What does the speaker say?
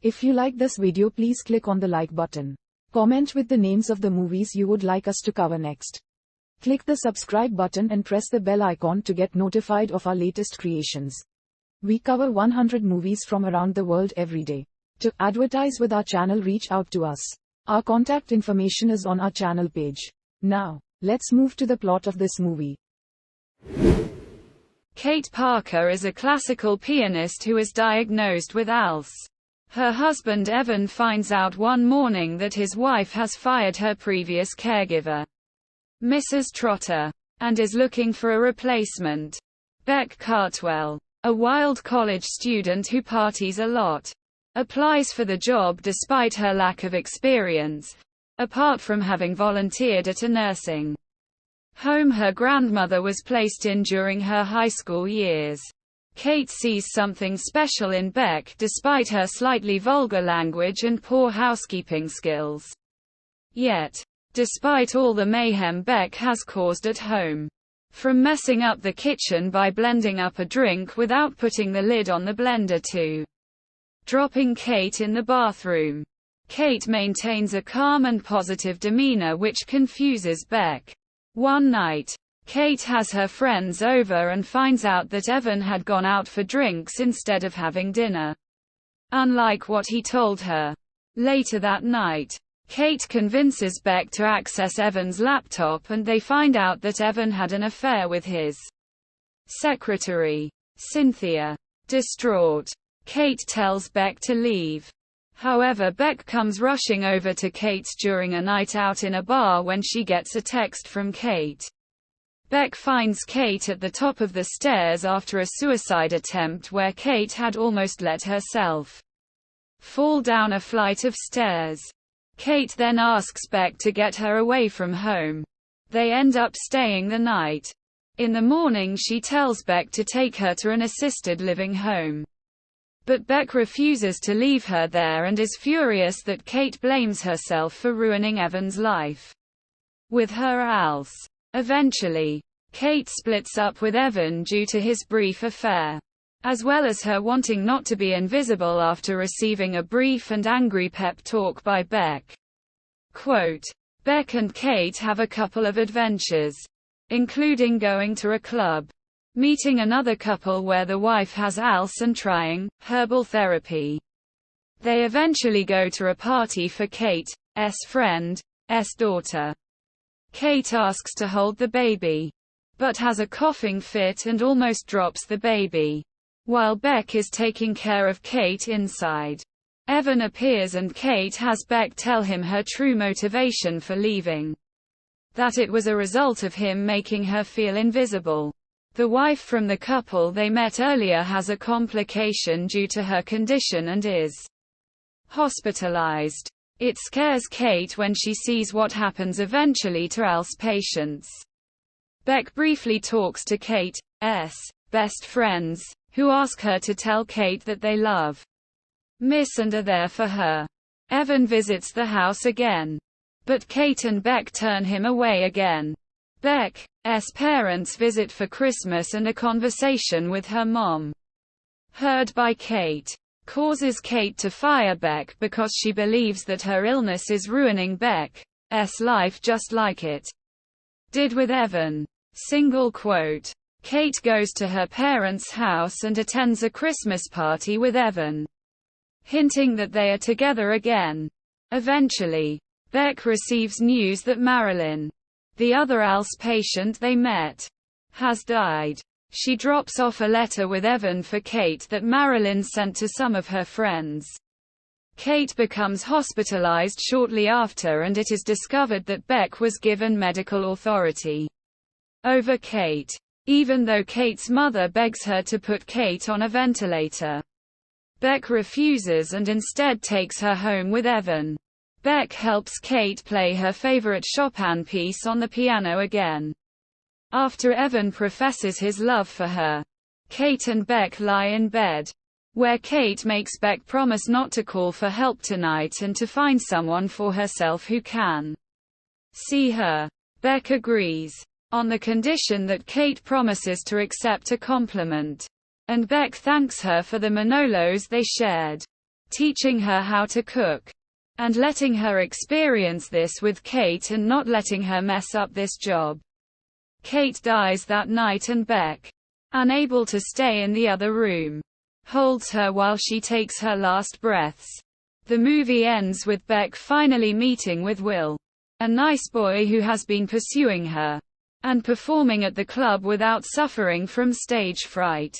If you like this video, please click on the like button. Comment with the names of the movies you would like us to cover next. Click the subscribe button and press the bell icon to get notified of our latest creations. We cover 100 movies from around the world every day. To advertise with our channel, reach out to us. Our contact information is on our channel page. Now, let's move to the plot of this movie. Kate Parker is a classical pianist who is diagnosed with ALS. Her husband Evan finds out one morning that his wife has fired her previous caregiver, Mrs. Trotter, and is looking for a replacement. Beck Cartwell, a wild college student who parties a lot, applies for the job despite her lack of experience, apart from having volunteered at a nursing home her grandmother was placed in during her high school years. Kate sees something special in Beck despite her slightly vulgar language and poor housekeeping skills. Yet, despite all the mayhem Beck has caused at home, from messing up the kitchen by blending up a drink without putting the lid on the blender to dropping Kate in the bathroom, Kate maintains a calm and positive demeanor which confuses Beck. One night, Kate has her friends over and finds out that Evan had gone out for drinks instead of having dinner, unlike what he told her. Later that night, Kate convinces Beck to access Evan's laptop and they find out that Evan had an affair with his secretary, Cynthia. Distraught, Kate tells Beck to leave. However, Beck comes rushing over to Kate's during a night out in a bar when she gets a text from Kate. Beck finds Kate at the top of the stairs after a suicide attempt where Kate had almost let herself fall down a flight of stairs. Kate then asks Beck to get her away from home. They end up staying the night. In the morning she tells Beck to take her to an assisted living home. But Beck refuses to leave her there and is furious that Kate blames herself for ruining Evan's life with her ALS. Eventually, Kate splits up with Evan due to his brief affair, as well as her wanting not to be invisible after receiving a brief and angry pep talk by Beck. Quote, Beck and Kate have a couple of adventures, including going to a club, meeting another couple where the wife has ALS and trying herbal therapy. They eventually go to a party for Kate's friend's daughter. Kate asks to hold the baby, but has a coughing fit and almost drops the baby, while Beck is taking care of Kate inside. Evan appears and Kate has Beck tell him her true motivation for leaving, that it was a result of him making her feel invisible. The wife from the couple they met earlier has a complication due to her condition and is hospitalized. It scares Kate when she sees what happens eventually to ALS patients. Beck briefly talks to Kate's best friends, who ask her to tell Kate that they love Miss and are there for her. Evan visits the house again, but Kate and Beck turn him away again. Beck's parents visit for Christmas and a conversation with her mom, heard by Kate, causes Kate to fire Beck because she believes that her illness is ruining Beck's life just like it did with Evan. Single quote. Kate goes to her parents' house and attends a Christmas party with Evan, hinting that they are together again. Eventually, Beck receives news that Marilyn, the other ALS patient they met, has died. She drops off a letter with Evan for Kate that Marilyn sent to some of her friends. Kate becomes hospitalized shortly after and it is discovered that Beck was given medical authority over Kate, even though Kate's mother begs her to put Kate on a ventilator. Beck refuses and instead takes her home with Evan. Beck helps Kate play her favorite Chopin piece on the piano again. After Evan professes his love for her, Kate and Beck lie in bed, where Kate makes Beck promise not to call for help tonight and to find someone for herself who can see her. Beck agrees, on the condition that Kate promises to accept a compliment, and Beck thanks her for the Manolos they shared. teaching her how to cook, and letting her experience this with Kate and not letting her mess up this job. Kate dies that night and Beck, unable to stay in the other room, holds her while she takes her last breaths. The movie ends with Beck finally meeting with Will, a nice boy who has been pursuing her, and performing at the club without suffering from stage fright.